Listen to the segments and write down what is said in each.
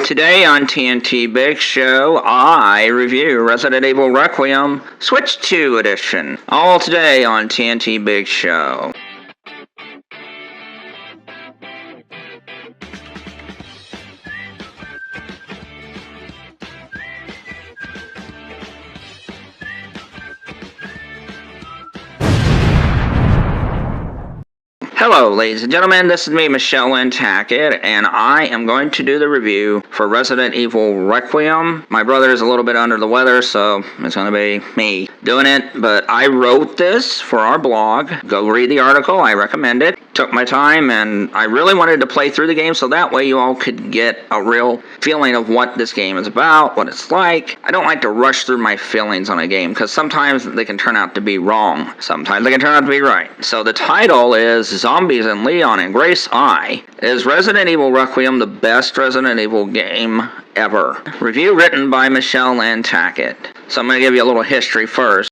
Today on TNT Big Show, I review Resident Evil Requiem Switch 2 Edition. All today on TNT Big Show. Hello, ladies and gentlemen, this is me, Michelle Tackett, and I am going to do the review for Resident Evil Requiem. My brother is a little bit under the weather, so it's going to be me doing it, but I wrote this for our blog. Go read the article, I recommend it. Took my time, and I really wanted to play through the game so that way you all could get a real feeling of what this game is about, what it's like. I don't like to rush through my feelings on a game, because sometimes they can turn out to be wrong. Sometimes they can turn out to be right. So the title is Zombies and Leon and Grace I. Is Resident Evil Requiem the best Resident Evil game ever? Review written by Michelle Tackett. So I'm going to give you a little history first.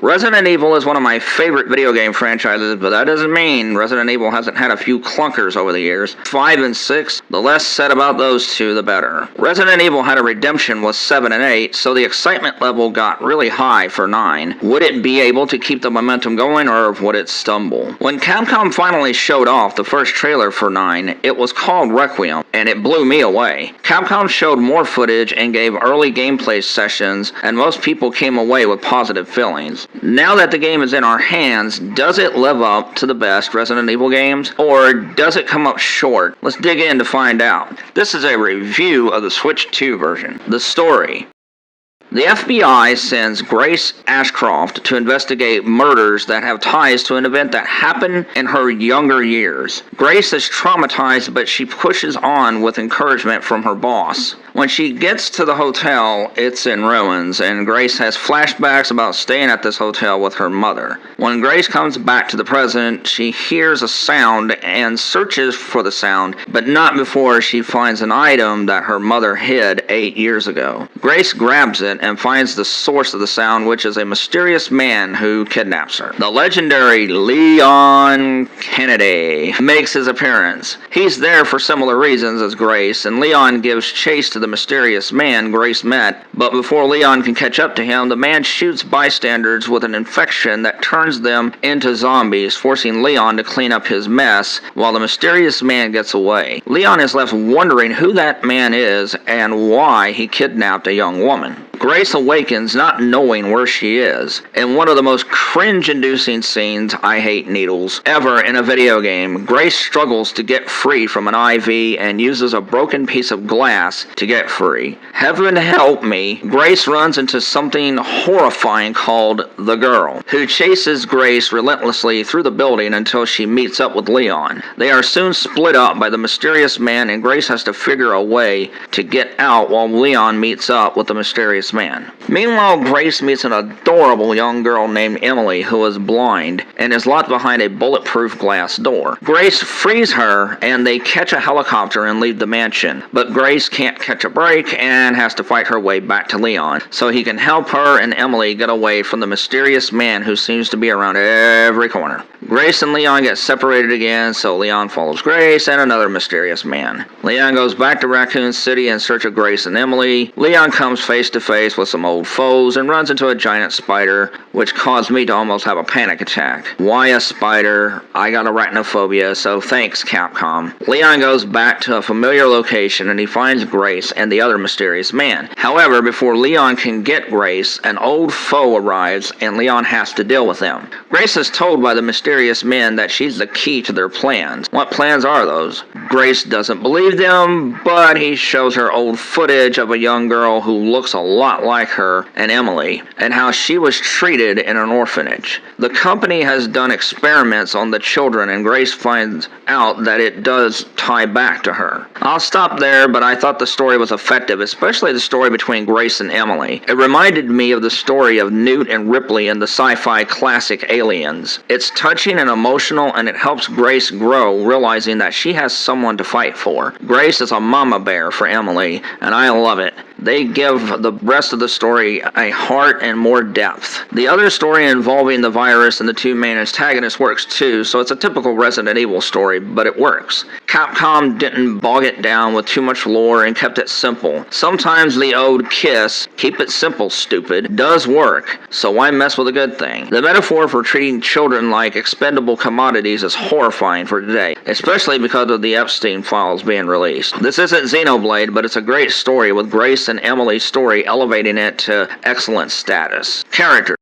Resident Evil is one of my favorite video game franchises, but that doesn't mean Resident Evil hasn't had a few clunkers over the years. 5 and 6, the less said about those two, the better. Resident Evil had a redemption with 7 and 8, so the excitement level got really high for 9. Would it be able to keep the momentum going, or would it stumble? When Capcom finally showed off the first trailer for 9, it was called Requiem, and it blew me away. Capcom showed more footage and gave early gameplay sessions, and most people came away with positive feelings. Now that the game is in our hands, does it live up to the best Resident Evil games, or does it come up short? Let's dig in to find out. This is a review of the Switch 2 version. The story. The FBI sends Grace Ashcroft to investigate murders that have ties to an event that happened in her younger years. Grace is traumatized, but she pushes on with encouragement from her boss. When she gets to the hotel, it's in ruins, and Grace has flashbacks about staying at this hotel with her mother. When Grace comes back to the present, she hears a sound and searches for the sound, but not before she finds an item that her mother hid 8 years ago. Grace grabs it and finds the source of the sound, which is a mysterious man who kidnaps her. The legendary Leon Kennedy makes his appearance. He's there for similar reasons as Grace, and Leon gives chase to the mysterious man Grace met, but before Leon can catch up to him, the man shoots bystanders with an infection that turns them into zombies, forcing Leon to clean up his mess while the mysterious man gets away. Leon is left wondering who that man is and why he kidnapped a young woman. Grace awakens not knowing where she is. In one of the most cringe-inducing scenes, I hate needles, ever in a video game, Grace struggles to get free from an IV and uses a broken piece of glass to get free. Heaven help me, Grace runs into something horrifying called the Girl, who chases Grace relentlessly through the building until she meets up with Leon. They are soon split up by the mysterious man, and Grace has to figure a way to get out while Leon meets up with the mysterious man. Meanwhile, Grace meets an adorable young girl named Emily who is blind and is locked behind a bulletproof glass door. Grace frees her and they catch a helicopter and leave the mansion, but Grace can't catch a break and has to fight her way back to Leon so he can help her and Emily get away from the mysterious man who seems to be around every corner. Grace and Leon get separated again, so Leon follows Grace and another mysterious man. Leon goes back to Raccoon City in search of Grace and Emily. Leon comes face to face with some old foes and runs into a giant spider, which caused me to almost have a panic attack. Why a spider? I got arachnophobia, so thanks, Capcom. Leon goes back to a familiar location and he finds Grace and the other mysterious man. However, before Leon can get Grace, an old foe arrives and Leon has to deal with them. Grace is told by the mysterious men that she's the key to their plans. What plans are those? Grace doesn't believe them, but he shows her old footage of a young girl who looks a lot like her and Emily, and how she was treated in an orphanage. The company has done experiments on the children, and Grace finds out that it does tie back to her. I'll stop there, but I thought the story was effective, especially the story between Grace and Emily. It reminded me of the story of Newt and Ripley in the sci-fi classic Aliens. It's touching touching and emotional, and it helps Grace grow, realizing that she has someone to fight for. Grace is a mama bear for Emily, and I love it. They give the rest of the story a heart and more depth. The other story involving the virus and the two main antagonists works too, so it's a typical Resident Evil story, but it works. Capcom didn't bog it down with too much lore and kept it simple. Sometimes the old kiss, keep it simple, stupid, does work, so why mess with a good thing? The metaphor for treating children like expendable commodities is horrifying for today, especially because of the Epstein files being released. This isn't Xenoblade, but it's a great story with Grace and Emily's story elevating it to excellent status. Characters.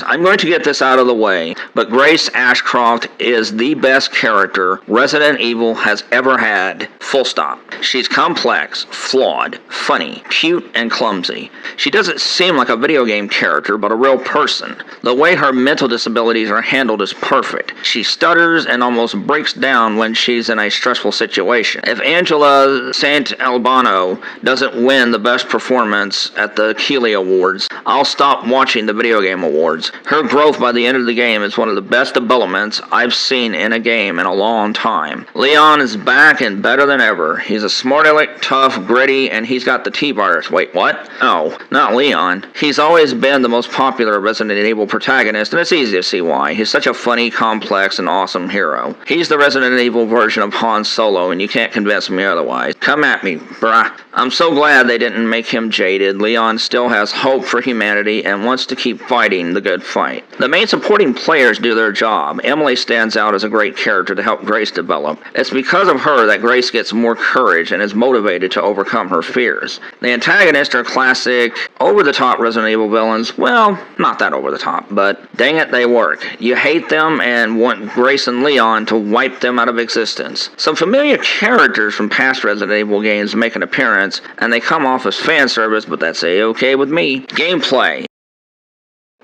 I'm going to get this out of the way, but Grace Ashcroft is the best character Resident Evil has ever had, full stop. She's complex, flawed, funny, cute, and clumsy. She doesn't seem like a video game character, but a real person. The way her mental disabilities are handled is perfect. She stutters and almost breaks down when she's in a stressful situation. If Angela St. Albano doesn't win the best performance at the Keeley Awards, I'll stop watching the video game awards. Her growth by the end of the game is one of the best developments I've seen in a game in a long time. Leon is back and better than ever. He's a smart aleck, tough, gritty, and he's got the T-virus. Wait, what? Oh, not Leon. He's always been the most popular Resident Evil protagonist, and it's easy to see why. He's such a funny, complex, and awesome hero. He's the Resident Evil version of Han Solo, and you can't convince me otherwise. Come at me, brah. I'm so glad they didn't make him jaded. Leon still has hope for humanity and wants to keep fighting the good fight. The main supporting players do their job. Emily stands out as a great character to help Grace develop. It's because of her that Grace gets more courage and is motivated to overcome her fears. The antagonists are classic, over-the-top Resident Evil villains. Well, not that over-the-top, but dang it, they work. You hate them and want Grace and Leon to wipe them out of existence. Some familiar characters from past Resident Evil games make an appearance, and they come off as fan service, but that's a-okay with me. Gameplay.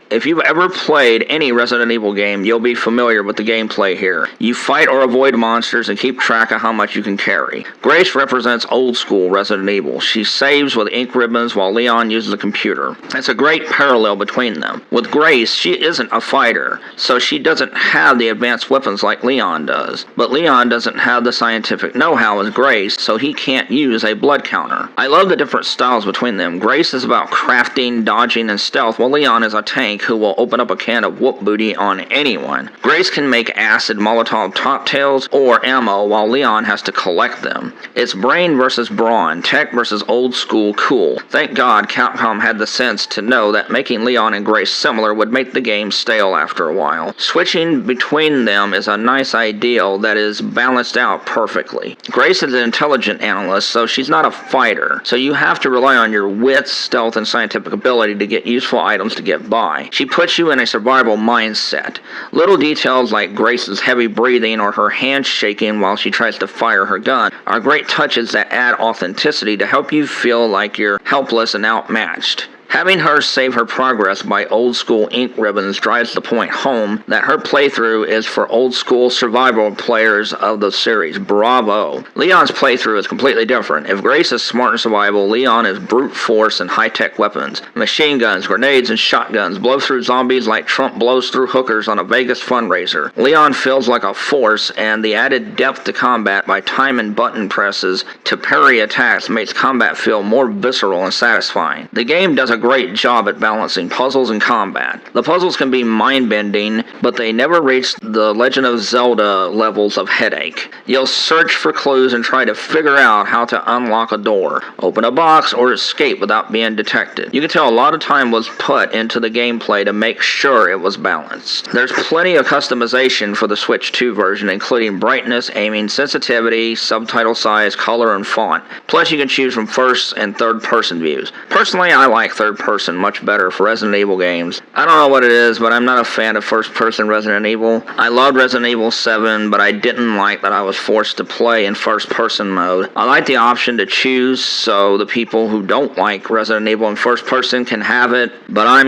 If you've ever played any Resident Evil game, you'll be familiar with the gameplay here. You fight or avoid monsters and keep track of how much you can carry. Grace represents old school Resident Evil. She saves with ink ribbons while Leon uses a computer. It's a great parallel between them. With Grace, she isn't a fighter, so she doesn't have the advanced weapons like Leon does. But Leon doesn't have the scientific know-how as Grace, so he can't use a blood counter. I love the different styles between them. Grace is about crafting, dodging, and stealth, while Leon is a tank who will open up a can of whoop booty on anyone. Grace can make acid Molotov cocktails or ammo, while Leon has to collect them. It's brain versus brawn, tech versus old school cool. Thank God Capcom had the sense to know that making Leon and Grace similar would make the game stale after a while. Switching between them is a nice ideal that is balanced out perfectly. Grace is an intelligent analyst, so she's not a fighter, so you have to rely on your wits, stealth, and scientific ability to get useful items to get by. She puts you in a survival mindset. Little details like Grace's heavy breathing or her hands shaking while she tries to fire her gun are great touches that add authenticity to help you feel like you're helpless and outmatched. Having her save her progress by old-school ink ribbons drives the point home that her playthrough is for old-school survival players of the series. Bravo! Leon's playthrough is completely different. If Grace is smart in survival, Leon is brute force and high-tech weapons. Machine guns, grenades, and shotguns blow through zombies like Trump blows through hookers on a Vegas fundraiser. Leon feels like a force, and the added depth to combat by time and button presses to parry attacks makes combat feel more visceral and satisfying. The game does a great job at balancing puzzles and combat. The puzzles can be mind-bending, but they never reach the Legend of Zelda levels of headache. You'll search for clues and try to figure out how to unlock a door, open a box, or escape without being detected. You can tell a lot of time was put into the gameplay to make sure it was balanced. There's plenty of customization for the Switch 2 version, including brightness, aiming, sensitivity, subtitle size, color, and font. Plus, you can choose from first and third person views. Personally, I like third person much better for Resident Evil games. I don't know what it is, but I'm not a fan of first person Resident Evil. I loved Resident Evil 7, but I didn't like that I was forced to play in first person mode. I like the option to choose so the people who don't like Resident Evil in first person can have it, but I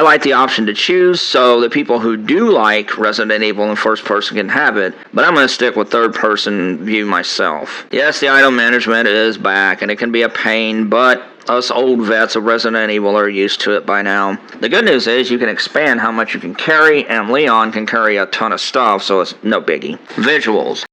like the option to choose so the people who do like Resident Evil in first person can have it, but I'm gonna stick with third person view myself. Yes, the item management is back and it can be a pain, but Us old vets of Resident Evil are used to it by now. The good news is you can expand how much you can carry, and Leon can carry a ton of stuff, so it's no biggie. Visuals.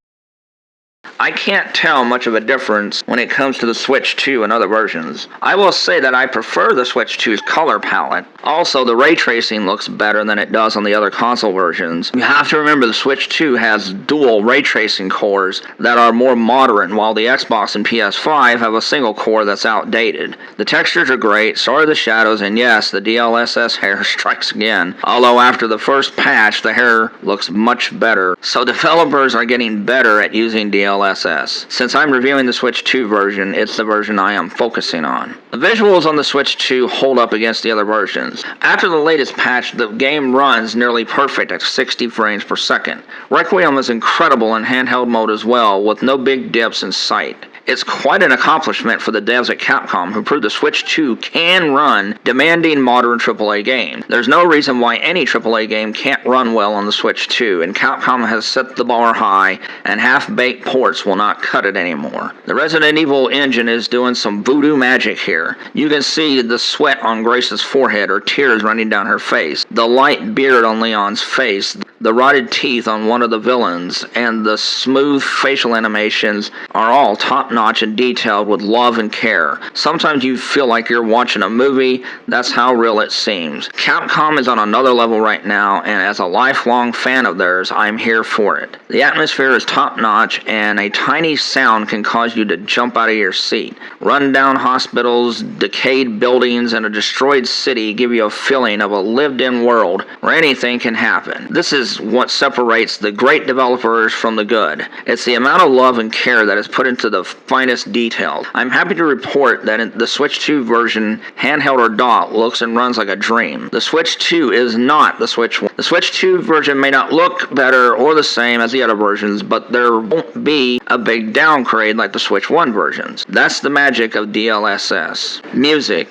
I can't tell much of a difference when it comes to the Switch 2 and other versions. I will say that I prefer the Switch 2's color palette. Also, the ray tracing looks better than it does on the other console versions. You have to remember the Switch 2 has dual ray tracing cores that are more modern, while the Xbox and PS5 have a single core that's outdated. The textures are great, so are the shadows, and yes, the DLSS hair strikes again. Although after the first patch, the hair looks much better. So developers are getting better at using DLSS. Since I'm reviewing the Switch 2 version, it's the version I am focusing on. The visuals on the Switch 2 hold up against the other versions. After the latest patch, the game runs nearly perfect at 60 frames per second. Requiem is incredible in handheld mode as well, with no big dips in sight. It's quite an accomplishment for the devs at Capcom, who proved the Switch 2 can run demanding modern AAA games. There's no reason why any AAA game can't run well on the Switch 2, and Capcom has set the bar high, and half-baked ports will not cut it anymore. The Resident Evil engine is doing some voodoo magic here. You can see the sweat on Grace's forehead or tears running down her face, the light beard on Leon's face, the rotted teeth on one of the villains, and the smooth facial animations are all top-notch and detailed with love and care. Sometimes you feel like you're watching a movie. That's how real it seems. Capcom is on another level right now, and as a lifelong fan of theirs, I'm here for it. The atmosphere is top-notch, and a tiny sound can cause you to jump out of your seat. Run-down hospitals, decayed buildings, and a destroyed city give you a feeling of a lived-in world where anything can happen. This is what separates the great developers from the good. It's the amount of love and care that is put into the finest details. I'm happy to report that in the Switch 2 version, handheld or dock, looks and runs like a dream. The Switch 2 is not the Switch 1. The Switch 2 version may not look better or the same as the other versions, but there won't be a big downgrade like the Switch 1 versions. That's the magic of DLSS. Music.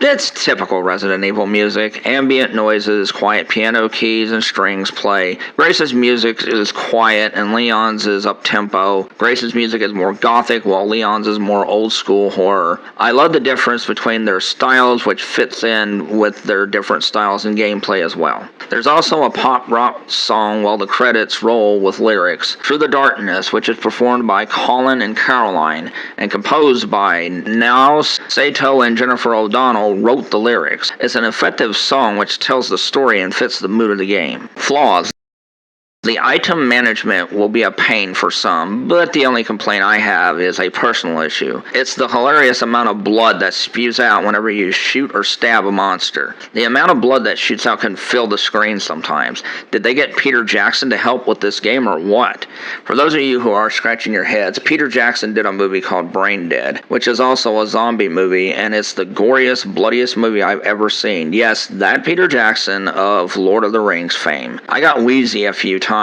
It's typical Resident Evil music. Ambient noises, quiet piano keys, and strings play. Grace's music is quiet, and Leon's is up-tempo. Grace's music is more gothic, while Leon's is more old-school horror. I love the difference between their styles, which fits in with their different styles and gameplay as well. There's also a pop-rock song while the credits roll with lyrics. Through the Darkness, which is performed by Colin and Caroline, and composed by Niles Sato and Jennifer O'Donnell, wrote the lyrics. It's an effective song which tells the story and fits the mood of the game. Flaws. The item management will be a pain for some, but the only complaint I have is a personal issue. It's the hilarious amount of blood that spews out whenever you shoot or stab a monster. The amount of blood that shoots out can fill the screen sometimes. Did they get Peter Jackson to help with this game or what? For those of you who are scratching your heads, Peter Jackson did a movie called Brain Dead, which is also a zombie movie, and it's the goriest, bloodiest movie I've ever seen. Yes, that Peter Jackson of Lord of the Rings fame. I got wheezy a few times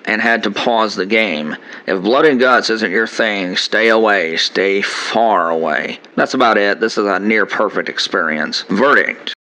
and had to pause the game. If blood and guts isn't your thing, stay away, stay far away. That's about it. This is a near perfect experience. Verdict.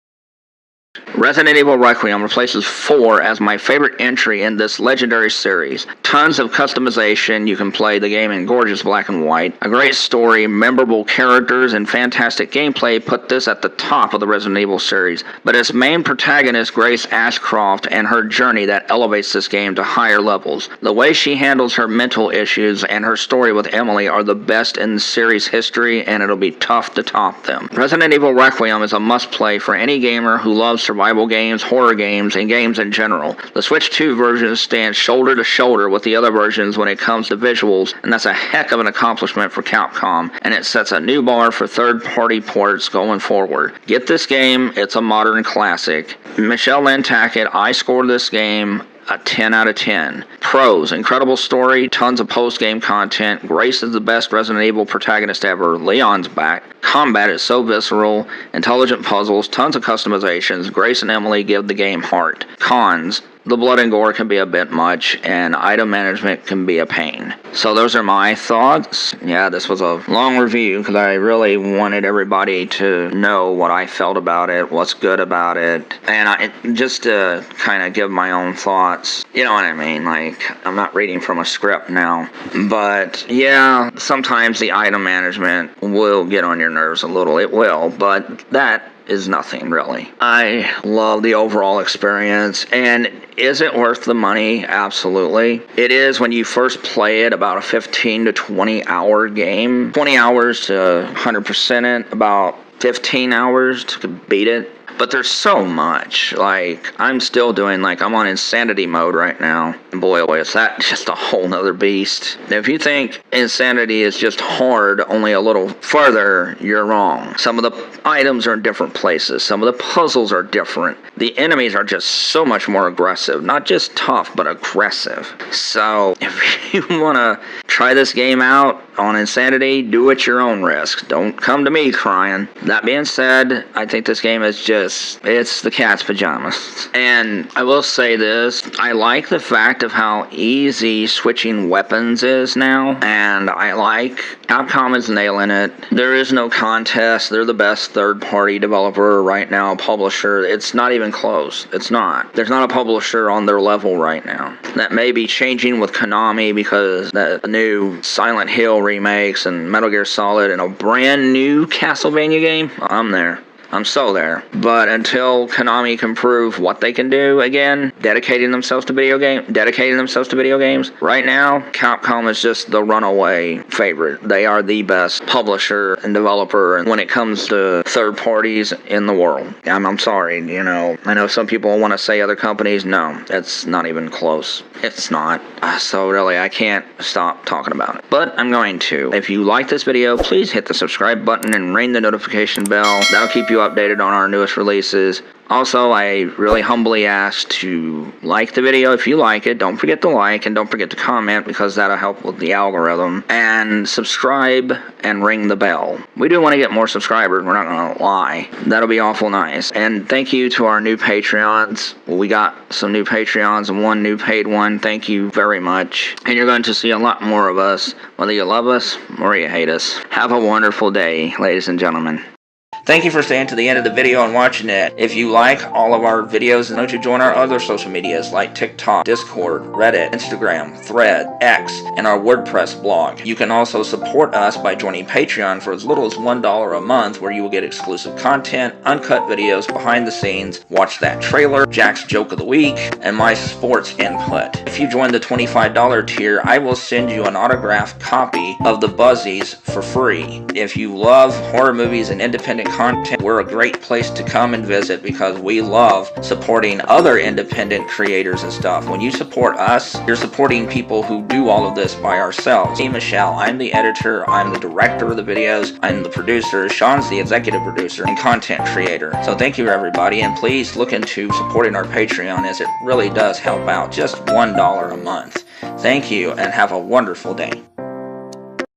Resident Evil Requiem replaces 4 as my favorite entry in this legendary series. Tons of customization, you can play the game in gorgeous black and white. A great story, memorable characters, and fantastic gameplay put this at the top of the Resident Evil series. But its main protagonist, Grace Ashcroft, and her journey that elevates this game to higher levels. The way she handles her mental issues and her story with Emily are the best in the series history, and it'll be tough to top them. Resident Evil Requiem is a must-play for any gamer who loves survival games, horror games, and games in general. The Switch 2 version stands shoulder to shoulder with the other versions when it comes to visuals, and that's a heck of an accomplishment for Capcom, and it sets a new bar for third-party ports going forward. Get this game, it's a modern classic. Michelle Nantucket, I scored this game a 10 out of 10. Pros, incredible story, tons of post-game content, Grace is the best Resident Evil protagonist ever, Leon's back, combat is so visceral, intelligent puzzles, tons of customizations, Grace and Emily give the game heart. Cons, the blood and gore can be a bit much, and item management can be a pain. So those are my thoughts. Yeah, this was a long review because I really wanted everybody to know what I felt about it, what's good about it, and just to kind of give my own thoughts. You know what I mean? Like, I'm not reading from a script now. But yeah, sometimes the item management will get on your nerves a little. It will, but that is nothing really. I love the overall experience, and is it worth the money? Absolutely. It is when you first play it, about a 15 to 20 hour game. 20 hours to 100% it, about 15 hours to beat it. But there's so much. Like, I'm still doing, like, I'm on insanity mode right now. And boy, oh boy, is that just a whole nother beast. If you think insanity is just hard, only a little further, you're wrong. Some of the items are in different places. Some of the puzzles are different. The enemies are just so much more aggressive. Not just tough, but aggressive. So, if you want to try this game out on insanity, do it at your own risk. Don't come to me crying. That being said, I think this game is just, it's the cat's pajamas. And I will say this, I like the fact of how easy switching weapons is now, and I like Capcom is nailing it. There is no contest. They're the best third-party developer right now, publisher. It's not even close. It's not. There's not a publisher on their level right now. That may be changing with Konami because the new Silent Hill remakes and Metal Gear Solid and a brand new Castlevania game. I'm there. I'm so there. But until Konami can prove what they can do again, dedicating themselves to video games, right now, Capcom is just the runaway favorite. They are the best publisher and developer when it comes to third parties in the world. I'm sorry, you know, I know some people want to say other companies. No, it's not even close. It's not. So really, I can't stop talking about it. But I'm going to. If you like this video, please hit the subscribe button and ring the notification bell. That'll keep you updated on our newest releases. Also, I really humbly ask to like the video if you like it. Don't forget to like and don't forget to comment because that'll help with the algorithm. And subscribe and ring the bell. We do want to get more subscribers, we're not going to lie. That'll be awful nice. And thank you to our new Patreons. We got some new Patreons and one new paid one. Thank you very much. And you're going to see a lot more of us, whether you love us or you hate us. Have a wonderful day, ladies and gentlemen. Thank you for staying to the end of the video and watching it. If you like all of our videos, don't you join our other social medias like TikTok, Discord, Reddit, Instagram, Thread, X, and our WordPress blog. You can also support us by joining Patreon for as little as $1 a month, where you will get exclusive content, uncut videos, behind the scenes, watch that trailer, Jack's joke of the week, and my sports input. If you join the $25 tier, I will send you an autographed copy of The Buzzies for free. If you love horror movies and independent content, we're a great place to come and visit because we love supporting other independent creators and stuff. When you support us, you're supporting people who do all of this by ourselves. Me, Michelle, I'm the editor, I'm the director of the videos, I'm the producer, Sean's the executive producer and content creator. So thank you everybody, and please look into supporting our Patreon as it really does help out. Just $1 a month. Thank you and have a wonderful day.